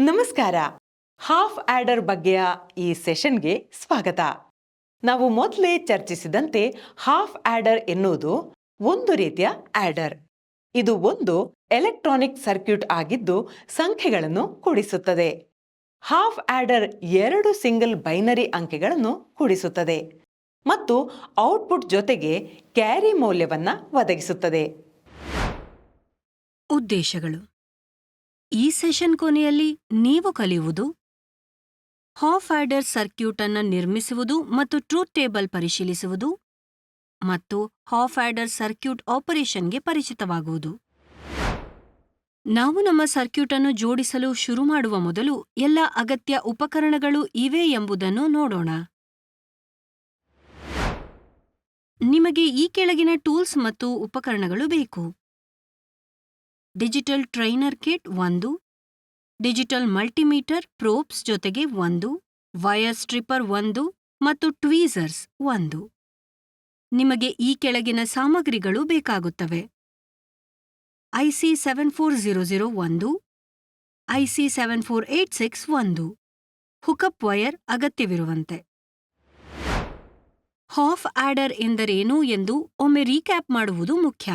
ನಮಸ್ಕಾರ. Half order ಬಗ್ಗೆಯ ಈ ಸೆಷನ್ಗೆ ಸ್ವಾಗತ. ನಾವು ಮೊದಲೇ ಚರ್ಚಿಸಿದಂತೆ ಹಾಫ್ ಆಡರ್ ಎನ್ನುವುದು ಒಂದು ರೀತಿಯ ಆಡರ್. ಇದು ಒಂದು ಎಲೆಕ್ಟ್ರಾನಿಕ್ ಸರ್ಕ್ಯೂಟ್ ಆಗಿದ್ದು ಸಂಖ್ಯೆಗಳನ್ನು ಕೂಡಿಸುತ್ತದೆ. ಹಾಫ್ ಆಡರ್ 2 ಸಿಂಗಲ್ ಬೈನರಿ ಅಂಕೆಗಳನ್ನು ಕೂಡಿಸುತ್ತದೆ ಮತ್ತು ಔಟ್ಪುಟ್ ಜೊತೆಗೆ ಕ್ಯಾರಿ ಮೌಲ್ಯವನ್ನು ಒದಗಿಸುತ್ತದೆ. ಉದ್ದೇಶಗಳು: ಈ ಸೆಷನ್ ಕೊನೆಯಲ್ಲಿ ನೀವು ಕಲಿಯುವುದು ಹಾಫ್ ಆಡರ್ ಸರ್ಕ್ಯೂಟ್ ಅನ್ನು ನಿರ್ಮಿಸುವುದು ಮತ್ತು ಟ್ರೂತ್ ಟೇಬಲ್ ಪರಿಶೀಲಿಸುವುದು ಮತ್ತು ಹಾಫ್ ಆಡರ್ ಸರ್ಕ್ಯೂಟ್ ಆಪರೇಷನ್ಗೆ ಪರಿಚಿತವಾಗುವುದು. ನಾವು ನಮ್ಮ ಸರ್ಕ್ಯೂಟ್ ಅನ್ನು ಜೋಡಿಸಲು ಶುರು ಮಾಡುವ ಮೊದಲು ಎಲ್ಲ ಅಗತ್ಯ ಉಪಕರಣಗಳು ಇವೆ ಎಂಬುದನ್ನು ನೋಡೋಣ. ನಿಮಗೆ ಈ ಕೆಳಗಿನ ಟೂಲ್ಸ್ ಮತ್ತು ಉಪಕರಣಗಳು ಬೇಕು: digital trainer kit 1, digital multimeter probes ಜೊತೆಗೆ 1, ವೈರ್ ಸ್ಟ್ರಿಪ್ಪರ್ 1 ಮತ್ತು ಟ್ವೀಸರ್ಸ್ 1. ನಿಮಗೆ ಈ ಕೆಳಗಿನ ಸಾಮಗ್ರಿಗಳು ಬೇಕಾಗುತ್ತವೆ: IC 7400 1, IC 7486 1, ಹುಕಪ್ wire ಅಗತ್ಯವಿರುವಂತೆ. Half order ಎಂದರೇನು ಎಂದು ಒಮ್ಮೆ ರೀಕ್ಯಾಪ್ ಮಾಡುವುದು ಮುಖ್ಯ.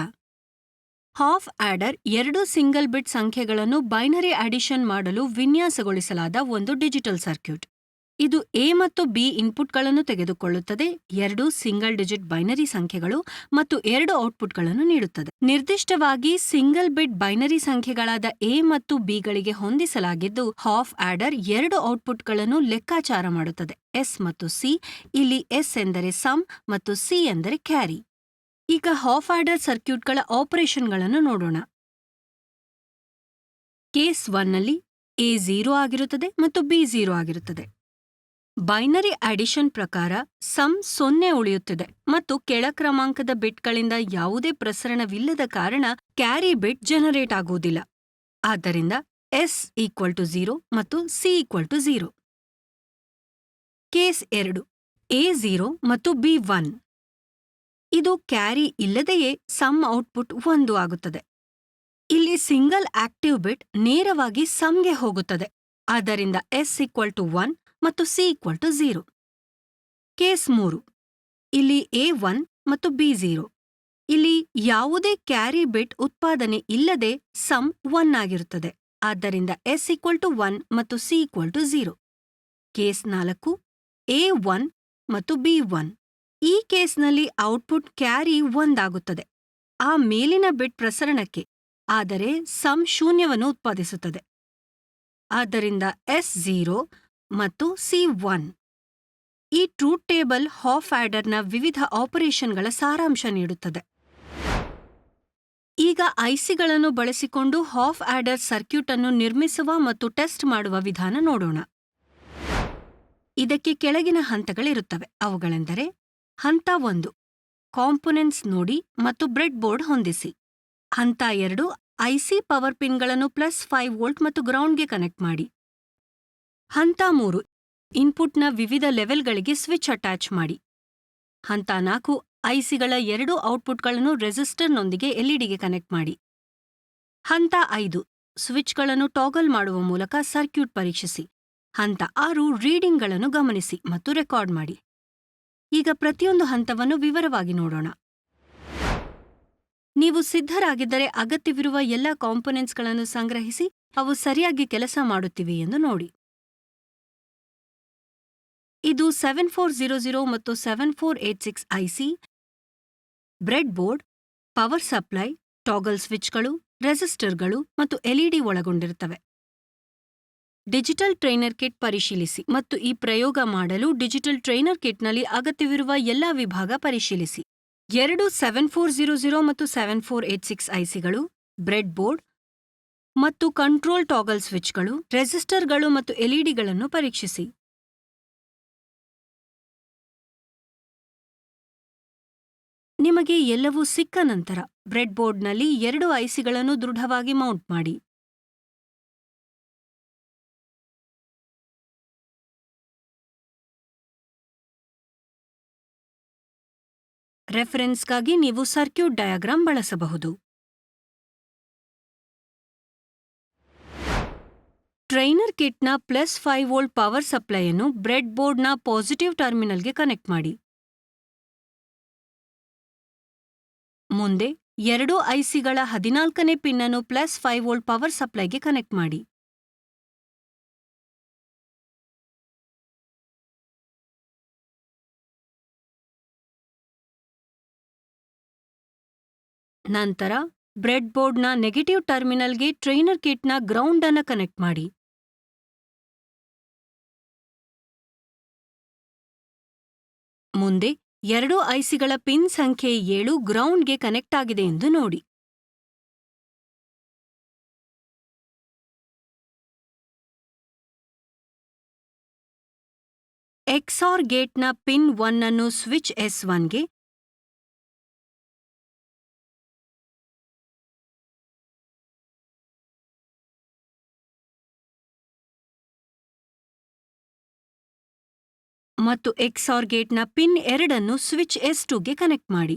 ಹಾಫ್ ಆಡರ್ 2 ಸಿಂಗಲ್ ಬಿಟ್ ಸಂಖ್ಯೆಗಳನ್ನು ಬೈನರಿ ಅಡಿಷನ್ ಮಾಡಲು ವಿನ್ಯಾಸಗೊಳಿಸಲಾದ ಒಂದು ಡಿಜಿಟಲ್ ಸರ್ಕ್ಯೂಟ್. ಇದು ಎ ಮತ್ತು ಬಿ ಇನ್ಪುಟ್ಗಳನ್ನು ತೆಗೆದುಕೊಳ್ಳುತ್ತದೆ, 2 ಸಿಂಗಲ್ ಡಿಜಿಟ್ ಬೈನರಿ ಸಂಖ್ಯೆಗಳು ಮತ್ತು 2 ಔಟ್ಪುಟ್ಗಳನ್ನು ನೀಡುತ್ತದೆ. ನಿರ್ದಿಷ್ಟವಾಗಿ ಸಿಂಗಲ್ ಬಿಟ್ ಬೈನರಿ ಸಂಖ್ಯೆಗಳಾದ ಎ ಮತ್ತು ಬಿಗಳಿಗೆ ಹೊಂದಿಸಲಾಗಿದ್ದು, ಹಾಫ್ ಆಡರ್ 2 ಔಟ್ಪುಟ್ಗಳನ್ನು ಲೆಕ್ಕಾಚಾರ ಮಾಡುತ್ತದೆ: ಎಸ್ ಮತ್ತು ಸಿ. ಇಲ್ಲಿ ಎಸ್ ಎಂದರೆ ಸಮ್ ಮತ್ತು ಸಿ ಎಂದರೆ ಕ್ಯಾರಿ. ಈಗ ಹಾಫ್ ಆಡರ್ ಸರ್ಕ್ಯೂಟ್ಗಳ ಆಪರೇಷನ್ಗಳನ್ನು ನೋಡೋಣ. ಕೇಸ್ 1ನಲ್ಲಿ ಎ 0 ಆಗಿರುತ್ತದೆ ಮತ್ತು ಬಿ 0 ಆಗಿರುತ್ತದೆ. ಬೈನರಿ ಅಡಿಷನ್ ಪ್ರಕಾರ ಸಮ್ 0 ಉಳಿಯುತ್ತದೆ ಮತ್ತು ಕೆಳ ಕ್ರಮಾಂಕದ ಬಿಟ್ಗಳಿಂದ ಯಾವುದೇ ಪ್ರಸರಣವಿಲ್ಲದ ಕಾರಣ ಕ್ಯಾರಿ ಬಿಟ್ ಜನರೇಟ್ ಆಗುವುದಿಲ್ಲ. ಆದ್ದರಿಂದ ಎಸ್ = 0 ಮತ್ತು ಸಿ = 0. ಕೇಸ್ 2: ಎ 0 ಮತ್ತು ಬಿ 1. ಇದು ಕ್ಯಾರಿ ಇಲ್ಲದೆಯೇ ಸಮ್ ಔಟ್ಪುಟ್ 1 ಆಗುತ್ತದೆ. ಇಲ್ಲಿ ಸಿಂಗಲ್ ಆಕ್ಟಿವ್ ಬಿಟ್ ನೇರವಾಗಿ ಸಮ್ಗೆ ಹೋಗುತ್ತದೆ, ಆದ್ದರಿಂದ ಎಸ್ = 1 ಮತ್ತು ಸಿ = 0. ಕೇಸ್ 3: ಇಲ್ಲಿ ಎ 1 ಮತ್ತು ಬಿ 0. ಇಲ್ಲಿ ಯಾವುದೇ ಕ್ಯಾರಿ ಬಿಟ್ ಉತ್ಪಾದನೆ ಇಲ್ಲದೆ ಸಮ್ 1 ಆಗಿರುತ್ತದೆ, ಆದ್ದರಿಂದ ಎಸ್ = 1 ಮತ್ತು ಸಿ = 0. ಕೇಸ್ 4: ಎ 1 ಮತ್ತು ಬಿ 1. ಈ ಕೇಸ್ನಲ್ಲಿ ಔಟ್ಪುಟ್ ಕ್ಯಾರಿ 1 ಆಗುತ್ತದೆ ಆ ಮೇಲಿನ ಬಿಟ್ ಪ್ರಸರಣಕ್ಕೆ, ಆದರೆ ಸಮ್ ಶೂನ್ಯವನ್ನು ಉತ್ಪಾದಿಸುತ್ತದೆ. ಆದ್ದರಿಂದ ಎಸ್ 0 ಮತ್ತು ಸಿ 1. ಈ ಟ್ರೂತ್ ಟೇಬಲ್ ಹಾಫ್ ಆಡರ್ನ ವಿವಿಧ ಆಪರೇಷನ್ಗಳ ಸಾರಾಂಶ ನೀಡುತ್ತದೆ. ಈಗ ಐಸಿಗಳನ್ನು ಬಳಸಿಕೊಂಡು ಹಾಫ್ ಆಡರ್ ಸರ್ಕ್ಯೂಟ್ ಅನ್ನು ನಿರ್ಮಿಸುವ ಮತ್ತು ಟೆಸ್ಟ್ ಮಾಡುವ ವಿಧಾನ ನೋಡೋಣ. ಇದಕ್ಕೆ ಕೆಳಗಿನ ಹಂತಗಳಿರುತ್ತವೆ. ಅವುಗಳೆಂದರೆ: ಹಂತ 1, ಕಾಂಪೊನೆಂಟ್ಸ್ ನೋಡಿ ಮತ್ತು ಬ್ರೆಡ್ ಬೋರ್ಡ್ ಹೊಂದಿಸಿ. ಹಂತ 2, ಐಸಿ ಪವರ್ ಪಿನ್ಗಳನ್ನು +5 ವೋಲ್ಟ್ ಮತ್ತು ಗ್ರೌಂಡ್ಗೆ ಕನೆಕ್ಟ್ ಮಾಡಿ. ಹಂತ 3, ಇನ್ಪುಟ್ನ ವಿವಿಧ ಲೆವೆಲ್ಗಳಿಗೆ ಸ್ವಿಚ್ ಅಟ್ಯಾಚ್ ಮಾಡಿ. ಹಂತ 4, ಐಸಿಗಳ 2 ಔಟ್ಪುಟ್ಗಳನ್ನು ರೆಸಿಸ್ಟರ್ನೊಂದಿಗೆ ಎಲ್ಇಡಿಗೆ ಕನೆಕ್ಟ್ ಮಾಡಿ. ಹಂತ 5, ಸ್ವಿಚ್ಗಳನ್ನು ಟಾಗಲ್ ಮಾಡುವ ಮೂಲಕ ಸರ್ಕ್ಯೂಟ್ ಪರೀಕ್ಷಿಸಿ. ಹಂತ 6, ರೀಡಿಂಗ್ಗಳನ್ನು ಗಮನಿಸಿ ಮತ್ತು ರೆಕಾರ್ಡ್ ಮಾಡಿ. ಈಗ ಪ್ರತಿಯೊಂದು ಹಂತವನ್ನು ವಿವರವಾಗಿ ನೋಡೋಣ. ನೀವು ಸಿದ್ಧರಾಗಿದ್ದರೆ ಅಗತ್ಯವಿರುವ ಎಲ್ಲ ಕಾಂಪೊನೆಂಟ್ಸ್ಗಳನ್ನು ಸಂಗ್ರಹಿಸಿ ಅವು ಸರಿಯಾಗಿ ಕೆಲಸ ಮಾಡುತ್ತಿವೆ ಎಂದು ನೋಡಿ. ಇದು 7400 ಮತ್ತು 7486 IC, bread board, power supply, toggle ಸ್ವಿಚ್ಗಳು, ರೆಸಿಸ್ಟರ್ಗಳು ಮತ್ತು ಎಲ್ಇಡಿ ಒಳಗೊಂಡಿರುತ್ತವೆ. ಡಿಜಿಟಲ್ ಟ್ರೈನರ್ ಕಿಟ್ ಪರಿಶೀಲಿಸಿ ಮತ್ತು ಈ ಪ್ರಯೋಗ ಮಾಡಲು ಡಿಜಿಟಲ್ ಟ್ರೈನರ್ ಕಿಟ್ನಲ್ಲಿ ಅಗತ್ಯವಿರುವ ಎಲ್ಲಾ ವಿಭಾಗ ಪರಿಶೀಲಿಸಿ. 2 7400 ಮತ್ತು 7486 ಐಸಿಗಳು, ಬ್ರೆಡ್ ಬೋರ್ಡ್ ಮತ್ತು ಕಂಟ್ರೋಲ್ ಟಾಗಲ್ ಸ್ವಿಚ್ಗಳು, ರೆಸಿಸ್ಟರ್ಗಳು ಮತ್ತು ಎಲ್ಇಡಿಗಳನ್ನು ಪರೀಕ್ಷಿಸಿ. ನಿಮಗೆ ಎಲ್ಲವೂ ಸಿಕ್ಕ ನಂತರ ಬ್ರೆಡ್ ಬೋರ್ಡ್ನಲ್ಲಿ 2 ಐಸಿಗಳನ್ನು ದೃಢವಾಗಿ ಮೌಂಟ್ ಮಾಡಿ. ರೆಫರೆನ್ಸ್ಗಾಗಿ ನೀವು ಸರ್ಕ್ಯೂಟ್ ಡಯಾಗ್ರಾಮ್ ಬಳಸಬಹುದು. ಟ್ರೈನರ್ ಕಿಟ್ನ +5 ವೋಲ್ಟ್ ಪವರ್ ಸಪ್ಲೈಯನ್ನು ಬ್ರೆಡ್ ಬೋರ್ಡ್ನ ಪಾಸಿಟಿವ್ ಟರ್ಮಿನಲ್ಗೆ ಕನೆಕ್ಟ್ ಮಾಡಿ. ಮುಂದೆ 2 ಐಸಿಗಳ 14ನೇ ಪಿನ್ ಅನ್ನು +5 ವೋಲ್ಟ್ ಪವರ್ ಸಪ್ಲೈಗೆ ಕನೆಕ್ಟ್ ಮಾಡಿ. ನಂತರ ಬ್ರೆಡ್ ಬೋರ್ಡ್ನ ನೆಗೆಟಿವ್ ಟರ್ಮಿನಲ್ಗೆ ಟ್ರೈನರ್ ಕಿಟ್ನ ಗ್ರೌಂಡ್ ಅನ್ನು ಕನೆಕ್ಟ್ ಮಾಡಿ. ಮುಂದೆ 2 ಐಸಿಗಳ ಪಿನ್ ಸಂಖ್ಯೆ 7 ಗ್ರೌಂಡ್ಗೆ ಕನೆಕ್ಟ್ ಆಗಿದೆ ಎಂದು ನೋಡಿ. XOR ಗೇಟ್ನ ಪಿನ್ 1 ಅನ್ನು ಸ್ವಿಚ್ S1ಗೆ ಮತ್ತು XOR ಗೇಟ್ನ ಪಿನ್ 2 ಅನ್ನು ಸ್ವಿಚ್ S2ಗೆ ಕನೆಕ್ಟ್ ಮಾಡಿ.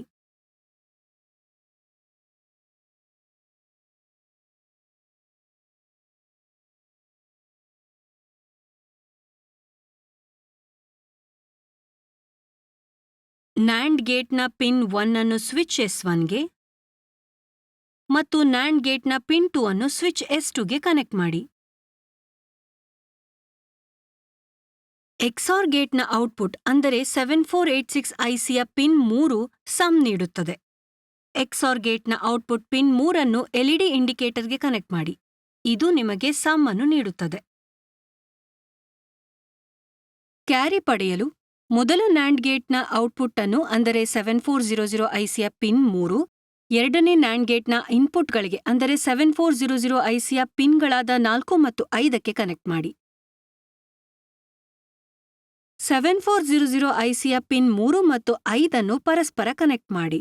NAND ಗೇಟ್ನ ಪಿನ್ 1 ಅನ್ನು ಸ್ವಿಚ್ S1ಗೆ ಮತ್ತು NAND ಗೇಟ್ನ ಪಿನ್ 2 ಅನ್ನು ಸ್ವಿಚ್ S2ಗೆ ಕನೆಕ್ಟ್ ಮಾಡಿ. XOR ಗೇಟ್ನ ಔಟ್ಪುಟ್ ಅಂದರೆ 7486 ಐಸಿಯ ಪಿನ್ 3 ಸಮ್ ನೀಡುತ್ತದೆ. XOR ಗೇಟ್ನ ಔಟ್ಪುಟ್ ಪಿನ್ 3 ಅನ್ನು LED ಇಂಡಿಕೇಟರ್ಗೆ ಕನೆಕ್ಟ್ ಮಾಡಿ. ಇದು ನಿಮಗೆ ಸಮ್ ಅನ್ನು ನೀಡುತ್ತದೆ. ಕ್ಯಾರಿ ಪಡೆಯಲು ಮೊದಲ NAND ಗೇಟ್ನ ಔಟ್ಪುಟ್ ಅನ್ನು ಅಂದರೆ 7400 ಐಸಿಯ ಪಿನ್ 3, ಎರಡನೇ NAND ಗೇಟ್ನ ಇನ್ಪುಟ್ಗಳಿಗೆ ಅಂದರೆ 7400 ಐಸಿಯ ಪಿನ್ಗಳಾದ 4 ಮತ್ತು 5ಕ್ಕೆ ಕನೆಕ್ಟ್ ಮಾಡಿ. 7400 ಐಸಿಯ ಪಿನ್ 3 ಮತ್ತು 5 ಅನ್ನು ಪರಸ್ಪರ ಕನೆಕ್ಟ್ ಮಾಡಿ.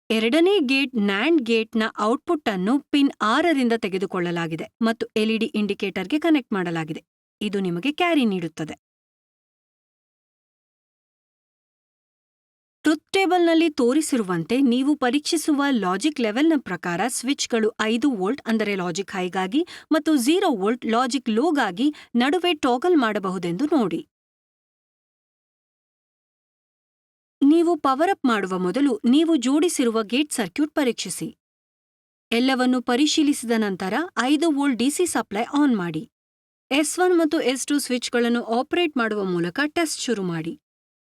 ಎರಡನೇ ಗೇಟ್ NAND ಗೇಟ್ನ ಔಟ್ಪುಟ್ ಅನ್ನು ಪಿನ್ 6ರಿಂದ ತೆಗೆದುಕೊಳ್ಳಲಾಗಿದೆ ಮತ್ತು LED ಇಂಡಿಕೇಟರ್ಗೆ ಕನೆಕ್ಟ್ ಮಾಡಲಾಗಿದೆ. ಇದು ನಿಮಗೆ ಕ್ಯಾರಿ ನೀಡುತ್ತದೆ. ಟ್ರುತ್ ಟೇಬಲ್ನಲ್ಲಿ ತೋರಿಸಿರುವಂತೆ ನೀವು ಪರೀಕ್ಷಿಸುವ ಲಾಜಿಕ್ ಲೆವೆಲ್ನ ಪ್ರಕಾರ ಸ್ವಿಚ್ಗಳು 5 ವೋಲ್ಟ್ ಅಂದರೆ ಲಾಜಿಕ್ ಹೈಗಾಗಿ ಮತ್ತು 0 ವೋಲ್ಟ್ ಲಾಜಿಕ್ ಲೋಗಾಗಿ ನಡುವೆ ಟಾಗಲ್ ಮಾಡಬಹುದೆಂದು ನೋಡಿ. ನೀವು ಪವರ್ ಅಪ್ ಮಾಡುವ ಮೊದಲು ನೀವು ಜೋಡಿಸಿರುವ ಗೇಟ್ ಸರ್ಕ್ಯೂಟ್ ಪರೀಕ್ಷಿಸಿ. ಎಲ್ಲವನ್ನು ಪರಿಶೀಲಿಸಿದ ನಂತರ 5 ವೋಲ್ಟ್ ಡಿಸಿ ಸಪ್ಲೈ ಆನ್ ಮಾಡಿ. S1 ಮತ್ತು S2 ಸ್ವಿಚ್ಗಳನ್ನು ಆಪರೇಟ್ ಮಾಡುವ ಮೂಲಕ ಟೆಸ್ಟ್ ಶುರು ಮಾಡಿ.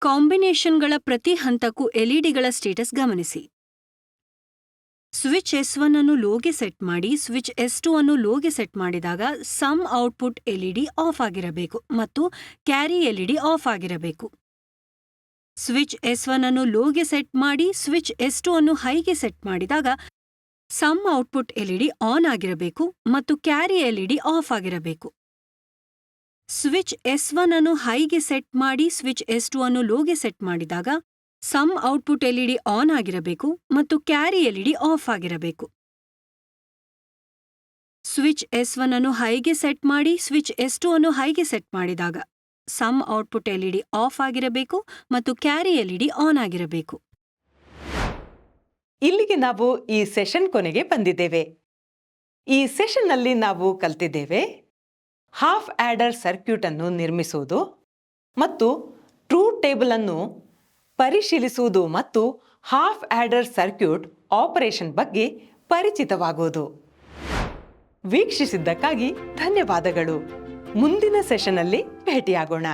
ಕಾಂಬಿನೇಷನ್ಗಳ ಪ್ರತಿ ಹಂತಕ್ಕೂ ಎಲ್ಇಡಿಗಳ ಸ್ಟೇಟಸ್ ಗಮನಿಸಿ. ಸ್ವಿಚ್ S1 ಅನ್ನು ಲೋಗೆ ಸೆಟ್ ಮಾಡಿ, ಸ್ವಿಚ್ S2 ಅನ್ನು ಲೋಗೆ ಸೆಟ್ ಮಾಡಿದಾಗ ಸಮ್ ಔಟ್ಪುಟ್ ಎಲ್ಇಡಿ ಆಫ್ ಆಗಿರಬೇಕು ಮತ್ತು ಕ್ಯಾರಿ ಎಲ್ಇಡಿ ಆಫ್ ಆಗಿರಬೇಕು. ಸ್ವಿಚ್ S1 ಅನ್ನು ಲೋಗೆ ಸೆಟ್ ಮಾಡಿ, ಸ್ವಿಚ್ S2 ಅನ್ನು ಹೈಗೆ ಸೆಟ್ ಮಾಡಿದಾಗ ಸಮ್ ಔಟ್ಪುಟ್ ಎಲ್ಇಡಿ ಆನ್ ಆಗಿರಬೇಕು ಮತ್ತು ಕ್ಯಾರಿ ಎಲ್ಇಡಿ ಆಫ್ ಆಗಿರಬೇಕು. ಸ್ವಿಚ್ S1 ಅನ್ನು ಹೈಗೆ ಸೆಟ್ ಮಾಡಿ, ಸ್ವಿಚ್ S2 ಅನ್ನು ಲೋಗೆ ಸೆಟ್ ಮಾಡಿದಾಗ ಸಮ್ ಔಟ್ಪುಟ್ ಎಲ್ಇಡಿ ಆನ್ ಆಗಿರಬೇಕು ಮತ್ತು ಕ್ಯಾರಿ ಎಲ್ಇಡಿ ಆಫ್ ಆಗಿರಬೇಕು. ಸ್ವಿಚ್ S1 ಅನ್ನು ಹೈಗೆ ಸೆಟ್ ಮಾಡಿ, ಸ್ವಿಚ್ S2 ಅನ್ನು ಹೈಗೆ ಸೆಟ್ ಮಾಡಿದಾಗ ಸಮ್ ಔಟ್ಪುಟ್ ಎಲ್ಇಡಿ ಆಫ್ ಆಗಿರಬೇಕು ಮತ್ತು ಕ್ಯಾರಿ ಎಲ್ಇಡಿ ಆನ್ ಆಗಿರಬೇಕು. ಇಲ್ಲಿಗೆ ನಾವು ಈ ಸೆಷನ್ ಕೊನೆಗೆ ಬಂದಿದ್ದೇವೆ. ಈ ಸೆಷನ್ನಲ್ಲಿ ನಾವು ಕಲಿತಿದ್ದೇವೆ ಹಾಫ್ ಆ್ಯಡರ್ ಸರ್ಕ್ಯೂಟ್ ಅನ್ನು ನಿರ್ಮಿಸುವುದು ಮತ್ತು ಟ್ರೂತ್ ಟೇಬಲ್ ಅನ್ನು ಪರಿಶೀಲಿಸುವುದು ಮತ್ತು ಹಾಫ್ ಆ್ಯಡರ್ ಸರ್ಕ್ಯೂಟ್ ಆಪರೇಷನ್ ಬಗ್ಗೆ ಪರಿಚಿತವಾಗುವುದು. ವೀಕ್ಷಿಸಿದ್ದಕ್ಕಾಗಿ ಧನ್ಯವಾದಗಳು. ಮುಂದಿನ ಸೆಷನ್ನಲ್ಲಿ ಭೇಟಿಯಾಗೋಣ.